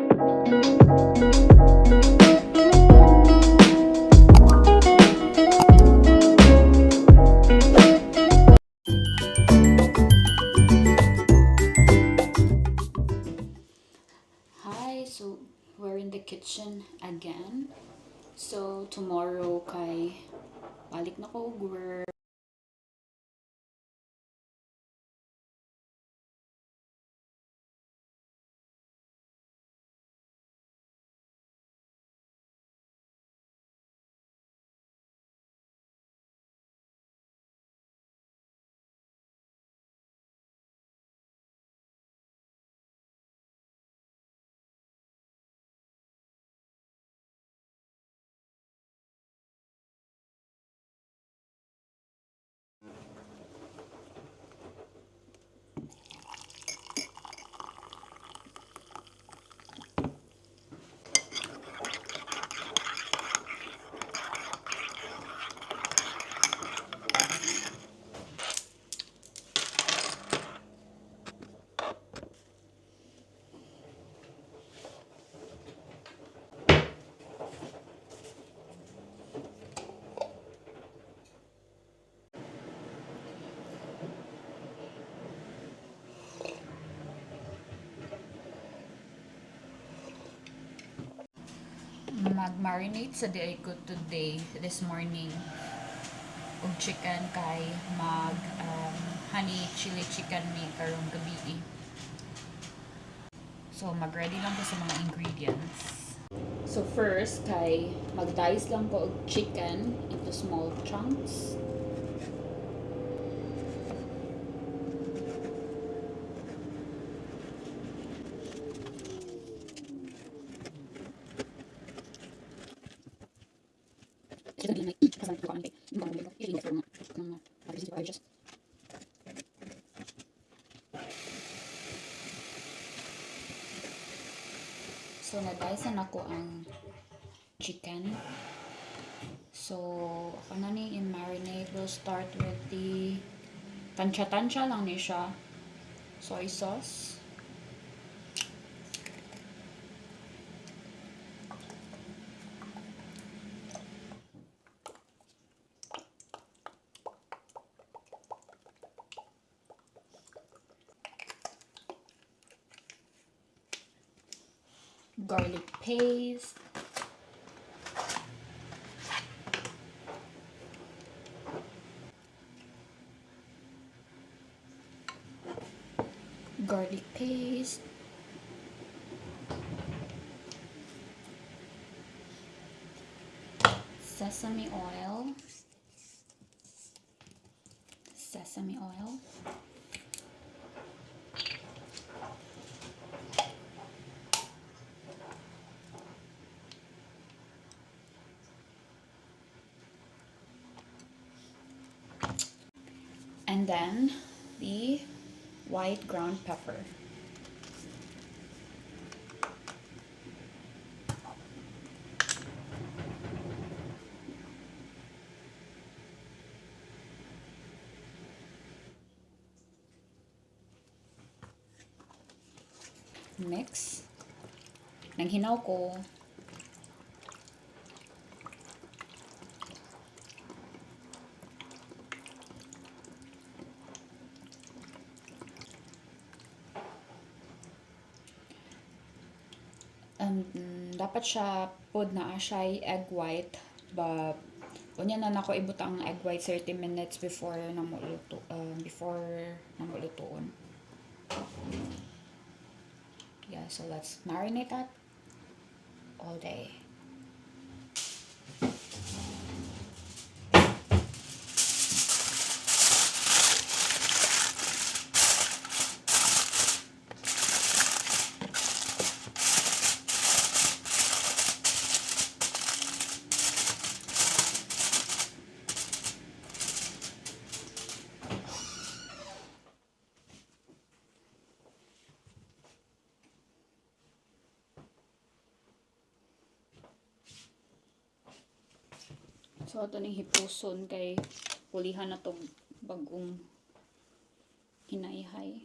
Hi, so we're in the kitchen again. So tomorrow kay balik na ko work. Mag-marinate sa day ko today, this morning. Og chicken kay mag honey chili chicken ni karong gabi. So mag-ready lang ko sa mga ingredients. So first kay mag-dice lang ko og chicken into small chunks. So na-dice na ako ang chicken. So ako na ni i-marinate. We'll start with the tansya-tansya lang ni siya. Soy sauce. Garlic paste. Garlic paste. Sesame oil. Sesame oil. And then the white ground pepper. Mix. Naghinaw ko. Dapat siya pod na siya egg white, but unya na nako ibutang egg white 30 minutes before namuluto namulutoon. Yeah, so let's marinate that all day. So ato ning hipuson kay pulihan na to bagong hinayhay.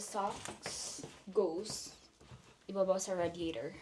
the socks goes ibaba sa radiator.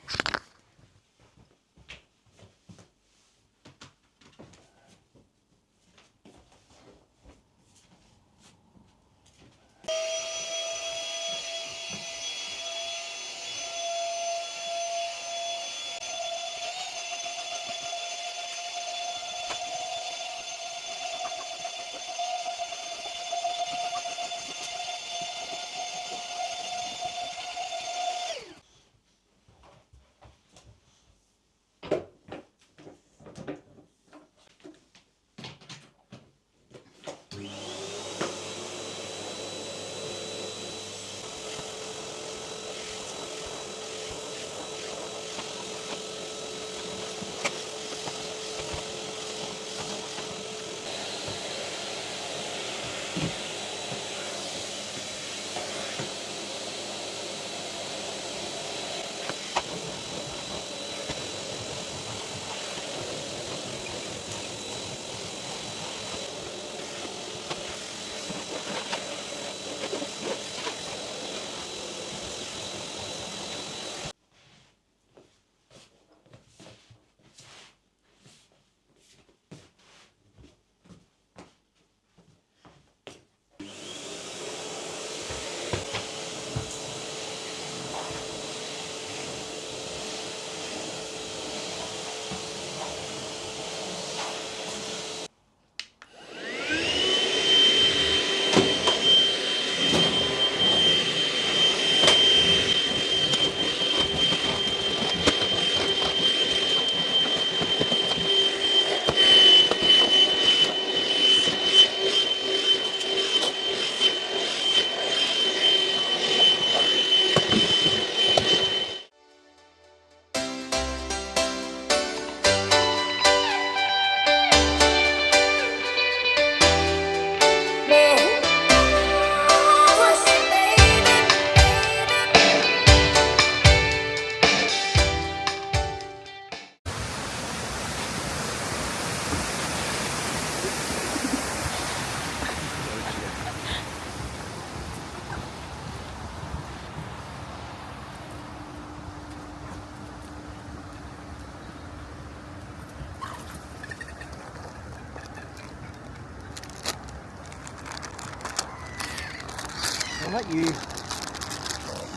I'll let you.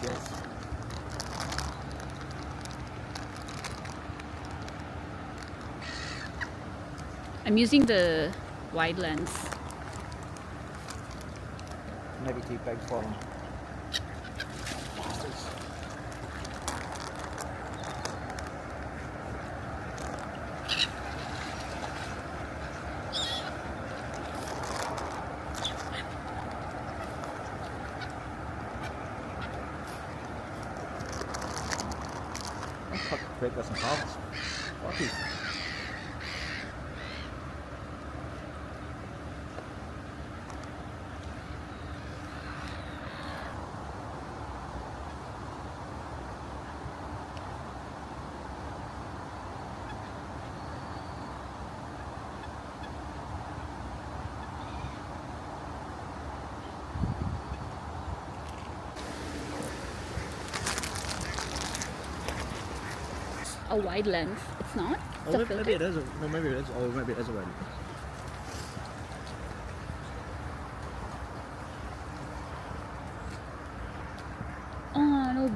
Yes. I'm using the wide lens. Maybe too big for them. Break this in halves. Lucky. A wide lens. It's not? It's a Maybe filter? it is. No, maybe it is. Oh, maybe it is already. Oh,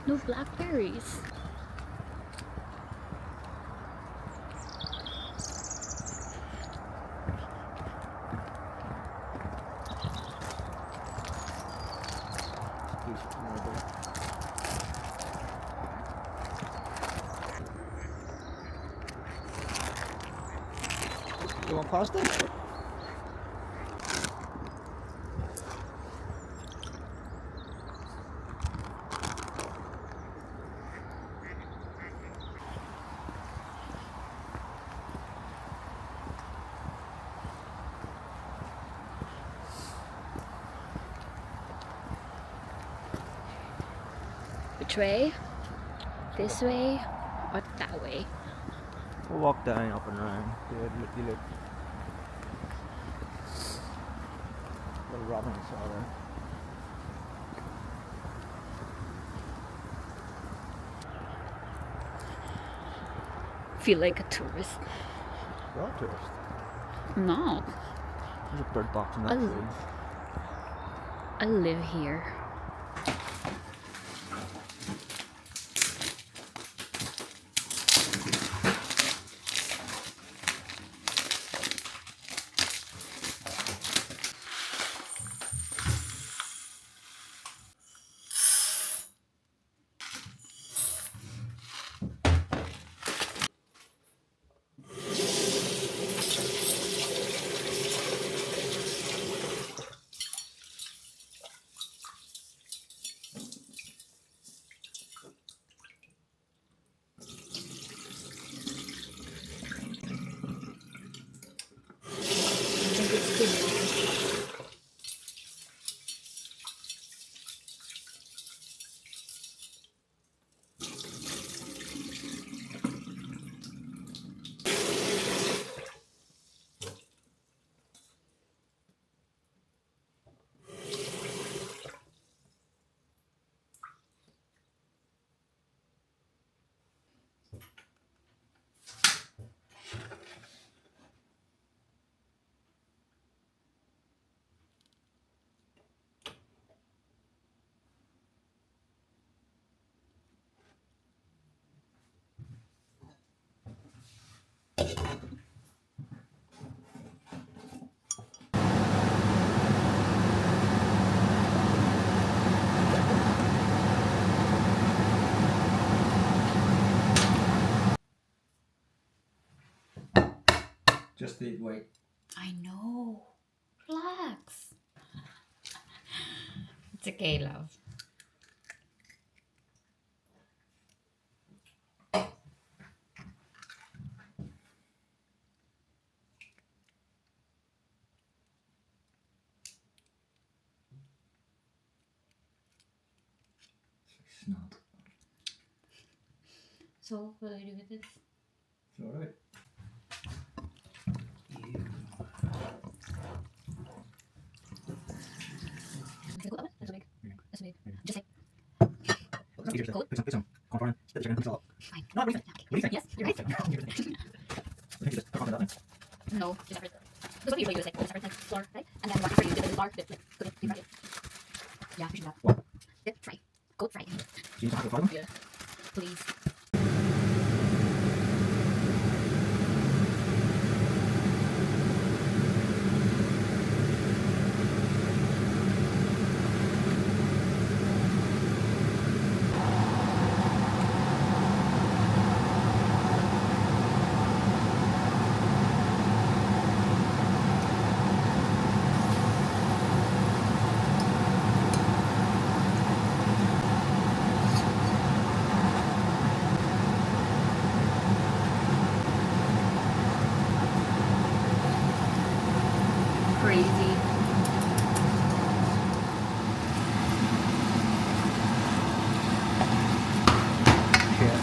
no blackberries. You want pasta? Which way? This way or that way? We'll walk down, up and around. Good, looky look. Little robin saw there. feel like a tourist. You're a tourist. I'm not. There's a bird box in that Oh. tree. I live here. I think it's good. Just the wait. I know. Relax. It's okay, love. Snot. So, what do I do with this? It's alright. That's big. That's big. Just like, It's easier to Cool. put some corn, split the chicken, and mix it all up. fine. No, what do you think? Okay. What do you think? Yes, you're right. I think you just put on that then. No, you separate. This one usually do is like separate like flour, right? And then what for you dip it in flour, dip it, cook it, deep fry it. Yeah, we should do that. What? Dip, fry. Coat fry. Do you just have to fry them? Yeah. Please. Crazy. Yeah.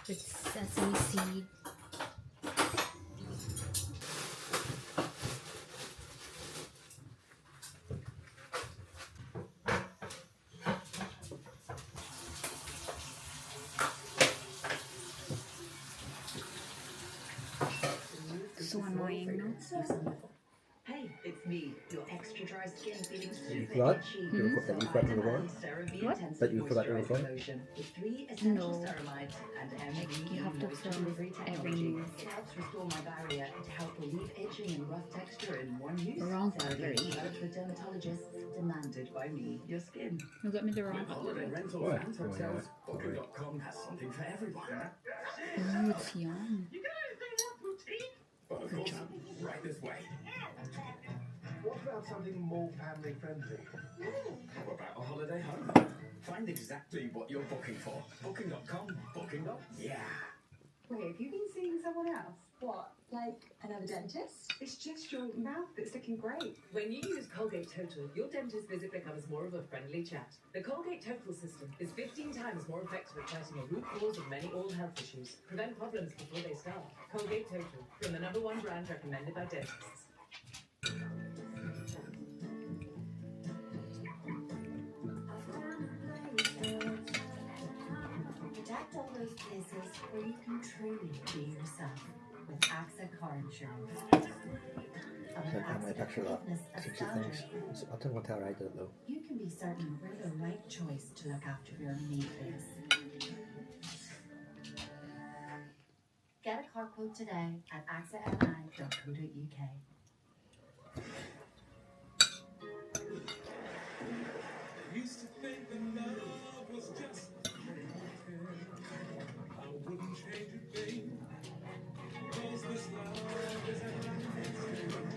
With sesame seed. So annoying, no? Hey, it's me, your extra dry skin feeling You super forgot? itchy. You forgot to record? CeraVe What? Intensive That you forgot to Moisturizing record? Lotion with 3 essential No. ceramides and MV You have to film moisture-free every technology. move. It helps restore my barrier to help relieve itching and rough texture in one use. Wrong CeraVe battery. developed with dermatologists, demanded by me. Your skin. You got me the wrong. Holiday rentals What? and hotels. Booking.com has something for everyone. Oh, it's yum. But of course, right this way. What about something more family friendly? How about a holiday home? Find exactly what you're booking for. Booking.com. Booking. Yeah. Wait, have you been seeing someone else? What? Like another dentist? It's just your mouth that's looking great. When you use Colgate Total, your dentist visit becomes more of a friendly chat. The Colgate Total system is 15 times more effective at fighting a root cause of many oral health issues. Prevent problems before they start. Colgate Total, from the #1 brand recommended by dentists. Protect all those places where you can truly be yourself with AXA Car Insurance. I might picture that. 60 things. I don't want to write it though. You can be certain we're the right choice to look after your need is. Get a car quote today at axami.co.uk. Used to think that love was just I wouldn't change a thing. Cause this love is everlasting.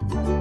Bye.